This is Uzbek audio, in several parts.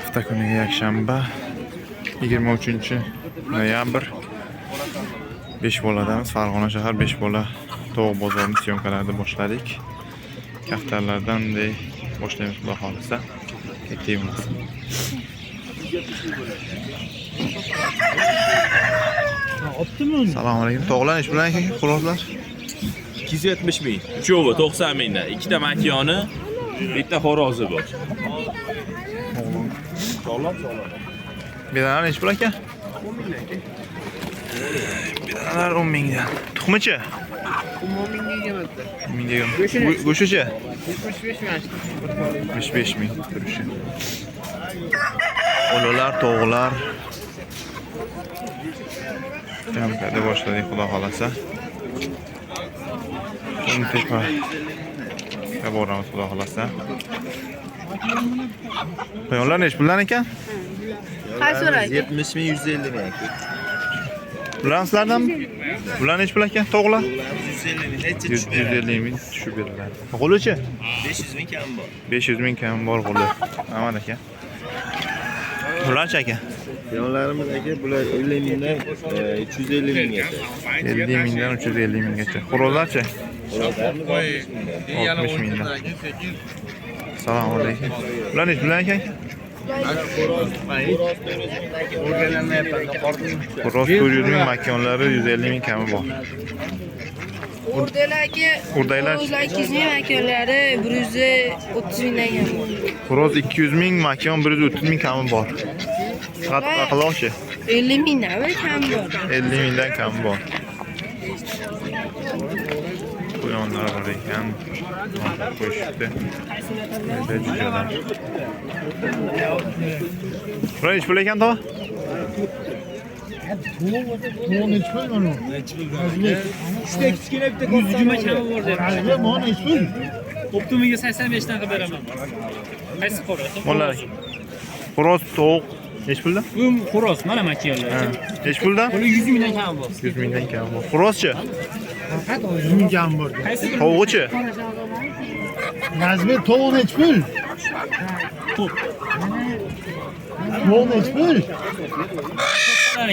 Hafta kuniga yakshanba 23-noyabr 5 boladamiz. Farg'ona shahar 5 bola tovuq bozorini syomkalarni boshladik. Kaftarlardan boshlaymiz xudo xolisa. Ketaymiz. Assalomu alaykum. To'g'lan ish bilan ekan, xuloslar. 270 ming. Uchovi 90 mingdan. Ikkita makiyoni, bitta xo'rozi bor. Sog'lom. Bedalar ish bilan ekan? 10 mingdan. Bedalar 10 mingdan. Tuxmichi? 10 mingga egamatda. 10 mingga egamat. Go'shichi? 75 ming. 75 ming turishi. O'lolar, to'g'lar. Syomkada boshladik xudo xolasa. Tepa boramiz xudo xolasa. Qo'yonlar ish bilan ekan? Qaysi so'raydi? 70 ming 150 ming. Bular sizlardanmi? Bular ish bilan ekan, to'g'lar? 150 ming necha 150 ming tushib beriladi. Qo'lichi? 500 ming kam bor. 500 ming kam bor qo'li. Aman aka. Bularchi aka? Yonlarimiz aka bular 50 mingdan 350 minggacha. 50 mingdan 350 minggacha. Xo'rozlarchi? 60 mingdan. Assalomu alaykum. Bular ish bilan ekan? Xo'roz 400 ming, makonlari 150 ming kami bor. O'rdaklar 200 ming, makonlari 130 mingdan kam bor. Xo'roz 200 ming, makon 130 ming kami bor. Faqat aqloqchi 50 mingdan kam bor. 50 mingdan kami bor. Qo'yonlar bor ekan. Qo'yishibdi. Jujalar. Bular ish bilan ekan, tova? Üçte kichkina bitta 120 kami bor deb. Optimiga 85 dan qilib beraman. Qaysi xo'roz? Mollar. Xo'roz, tovuq ish pulda? Bu xo'roz, mana makiyonlar. Ish pulda? Buni 100 mingdan kam bor. 100 mingdan kami bor. Xo'rozchi? Qaysi Tovuqchi? Nazmi tovuq nechi pul? Tovuq nechi pul?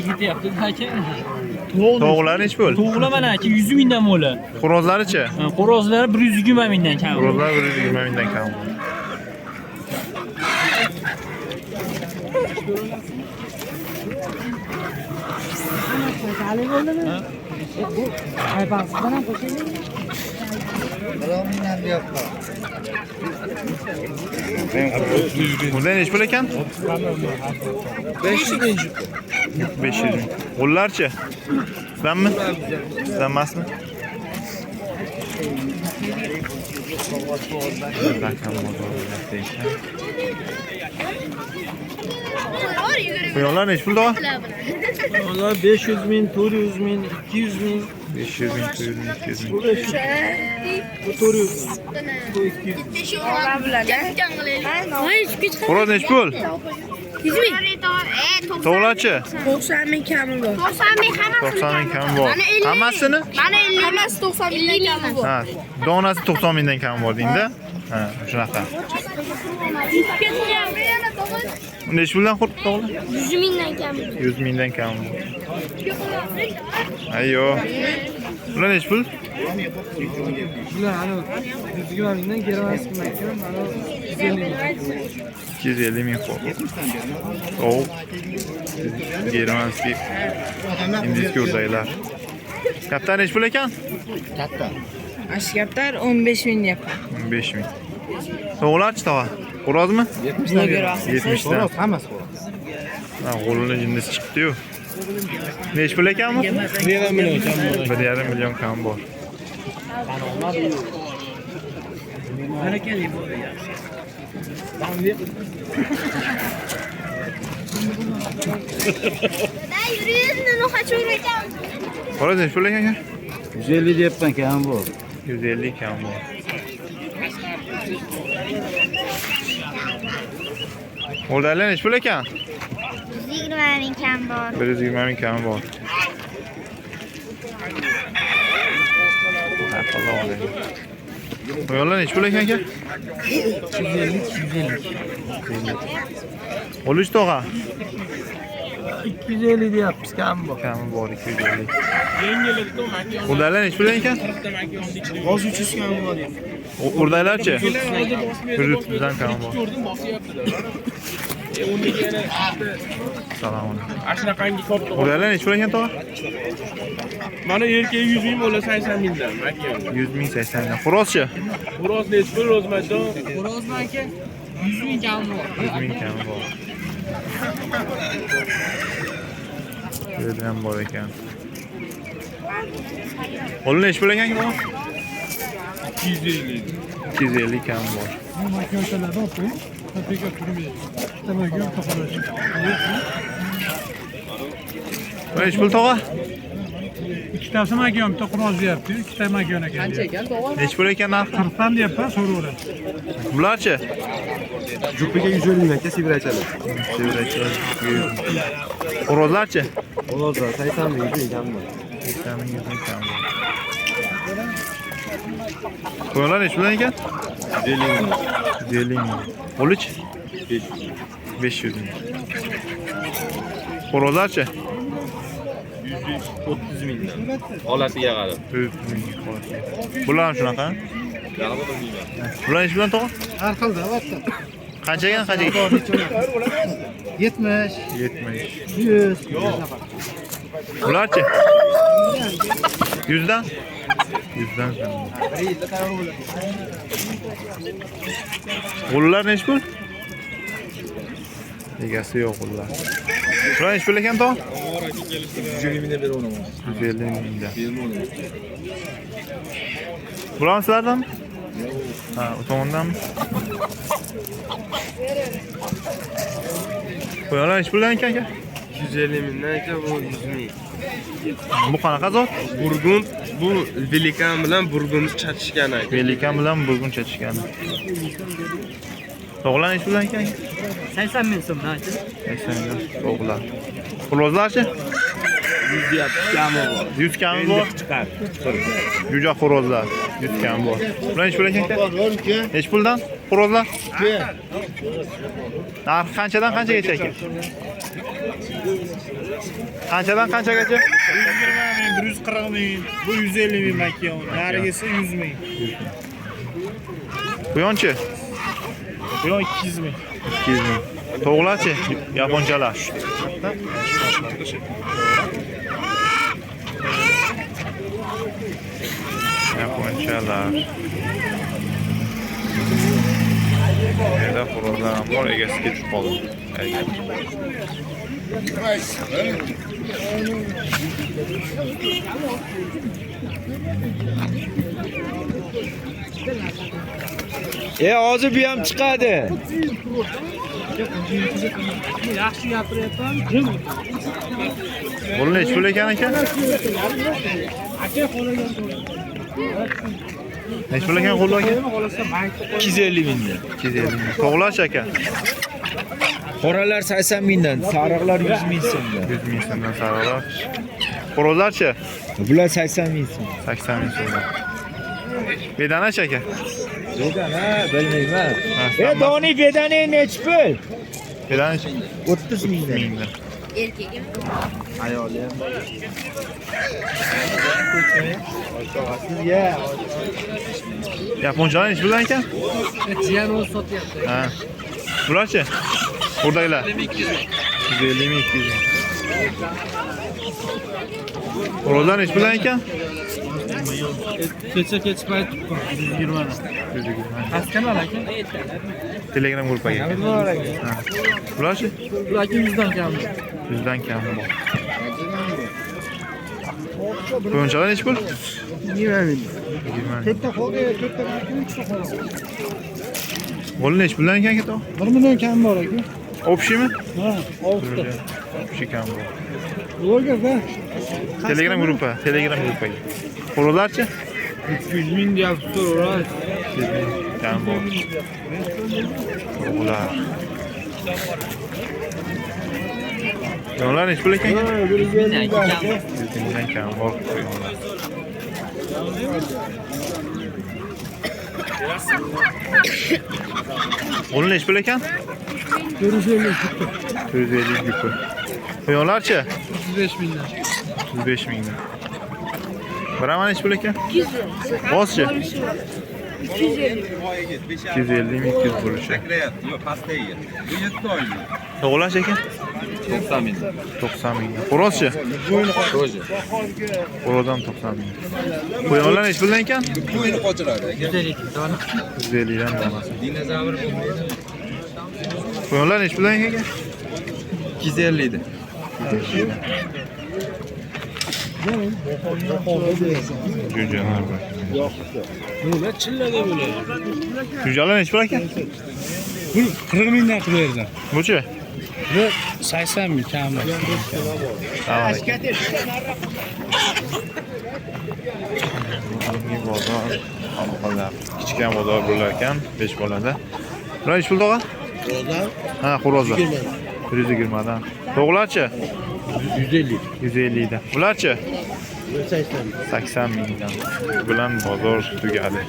ketyapti aka? Tovuqlar nechi pul? To'g'ri mana aka 100 mingdan mo'la. Xo'rozlarichi? Xo'rozlar 120 mingdan kam. Xo'rozlar 120 mingdan kami bor. Bundan ish pul ekan? 500 ming. 500 ming. Qo'llarchi? Sizdanmi? Sizdan emasmi? Qo'yonlar ish pul da? Ular 500 ming, 400 ming, 200 ming. 500 ming, 400 ming, 200 ming. Bu 400 ming. Bu 200 ming. Xo'roz ish pul? 100 ming. To'g'larchi? 90 ming kami bor. 90 ming hammasi. 90 ming kami bor. Hammasini? Mana 50 ming. Hammasi 90 mingdan kami bor. Ha, donasi 90 mingdan kami bor deydi. Ha, shunaqa. Unda ish puldan to'g'ri? 100 mingdan kam. 100 mingdan kami bor. Ayyo. Bular ish pul? Bular ana 120 mingdan kerak ekan, mana 250 ming xo'roz. Tovuq. Germanskiy. Indiyskiy o'rdaklar. Kaptan ish pul ekan? Ashkaptar 15 ming deyapman. 15 ming. Tovuqlarchi tova? Xo'rozmi? 70 dan. 70 dan. Hammasi xo'roz. Ha, qo'lini jinnisi chiqdi-yu. Nech pul ekanmi? 1,5 million kam bor. 1,5 million kam bor. Barakali bo'ldi. Xo'roz nech pul ekan? 150 deyapman kam bor. 150 kam bor. O'rdalar nech pul ekan? 120 ming kam bor. 120 ming kami bor. Alloh Qo'yonlar nechi pul ekan aka? 250. Uluch tog'a. 250 deyapmiz, kam bor. Kami bor 250. Urdalar nechi pul ekan? Hozir 300 kam bor. Urdalarchi? 130 dan kami bor. Salom alaykum. Urdalar nechi pul ekan tog'a? Mana erkak 100 ming bola 80 mingdan. 100 ming 80 dan. Xo'rozchi? Xo'roz nechi pul o'zmajon? 100 ming kami bor. 100 ming kami bor. Yerda ham bor ekan. Qo'li nechi pul ekan bor? 250. 250 kami bor. Nechi pul tog'a? ikkitasi makon, bitta quroz deyapti, ikkita makon ekan. Qancha ekan tog'a? Nechi pul ekan narxi? 40 dan deyapman, so'raveraman. Bularchi? Jupiga 150 ming aka sibirachalar. Xo'rozlarchi? Hozir 80 ming ekan bor. 80 ming 100 ming kami bor. Qo'yonlar nechi pul ekan? 150 ming. Uluch? 500 ming. Xo'rozlarchi? 130 mingdan. Holatiga qarab. 100 ming. Bular ham shunaqa? Bular nechi bilan tog'a? Har xilda, albatta. Qancha ekan, qancha ekan? 70, 70. 100. Bularchi? 100 dan? 100 dan. G'ullar nechi pul? Egasi yo'q g'ullar. Bular nechi pul ekan tog'a? 150 mingdan beraman. 150 mingdan. Bular sizlardanmi? Ha, o tomondanmi? Qo'yonlar nechi puldan ekan aka? 250 mingdan aka bu 100 ming. Bu qanaqa zot? Burgund bu Velikan bilan Burgund chatishgan aka. Velikan bilan burgun chatishgan. Tog'lar nechi puldan ekan? 80 ming so'mdan. 80 ming tog'lar. Xo'rozlarchi? 100 deyapti, kami bor. 100 kami bor. Chiqar. Jo'ja xo'rozlar 100 kami bor. Bular nechi pul ekan aka? Nechi puldan xo'rozlar? Narxi qanchadan qanchagacha ekan? Qanchadan qanchagacha? 120 ming, 140 ming, bu 150 ming makon. Narigisi 100 ming. Quyonchi? Buyon 200 ming. 200 ming. To'g'larchi? Yaponchalar. Yaponchalar. Yerda xo'rozlar ham bor, egasi ketib qoldi. Hozir bu ham chiqadi. Yaxshi gapiryapman. Bu nechi pul ekan aka? Nechi pul ekan qo'llar aka? 250 mingdan. 250 ming. To'g'larchi aka? Qoralar 80 mingdan, sariqlar 100 ming so'mdan. 100 ming so'mdan sarılar. Xo'rozlarchi? Bular 80 ming so'm. 80 ming so'mdan. Bedanachi aka? Bedana, bilmayman. Ha, Doni bedana nechi pul? Bedanachi? 30 mingdan. Mingdan. Erkagim. Ayoli ham bor. Yaponchalar nechi puldan ekan? Jiyan o'zi sotyapti. Ha. Bularchi? Burdagilar. 150 ming, 200 ming. Xo'rozlar nechi puldan ekan? Kecha payt 120 dan. 120. Askanal aka. Telegram gruppaga. Ha. Bularchi? Bularga 100 dan kam. 100 dan kam bor. Quyonchalar nechi pul? 20 ming. 20. To'rtta xo'ga, to'rtta makon, uchta xo'ra. Qo'li nechi puldan ekan aka? 1 million kam bor aka. Общими? Ha, 6 ta. Общий kam bor. Blogerda Telegram gruppaga. Xo'rozlarchi? 300 ming deyapti, so'raydi. Kam bor. To'g'lar. Yo'llar nechi pul ekan? 100 mingdan kam bor. Buni nech pul ekan? 450 450 pul. Quyonlarchi? 35 mingdan. 35 mingdan. Biraman nech pul ekan? 200. Boschi? 250 200 bo'lishi. To'g'lash ekan? 90 mingdan. 90 mingdan. Xo'rozchi? Xo'rozdan 90 ming. Quyonlar nech puldan ekan? Qo'yini qochiradi aka. 150 dan donasi. Quyonlar nech puldan ekan? 250 edi. Jo'jalar bor. Bular chillada bo'ladi. Jo'jalar nech pul ekan? Bu 40 mingdan qilib berdim. Buchi? Bu 80 ming kami. Tamam. Bugungi bozor aloqalar. Kichkina bozor bo'lar ekan, 5 bolada. Bular nech pul tog'a? Ha, xo'rozlar. 120 dan. To'g'larchi? 150. 150 dan. Bularchi? 80 mingdan. Bilan bozor tugadi.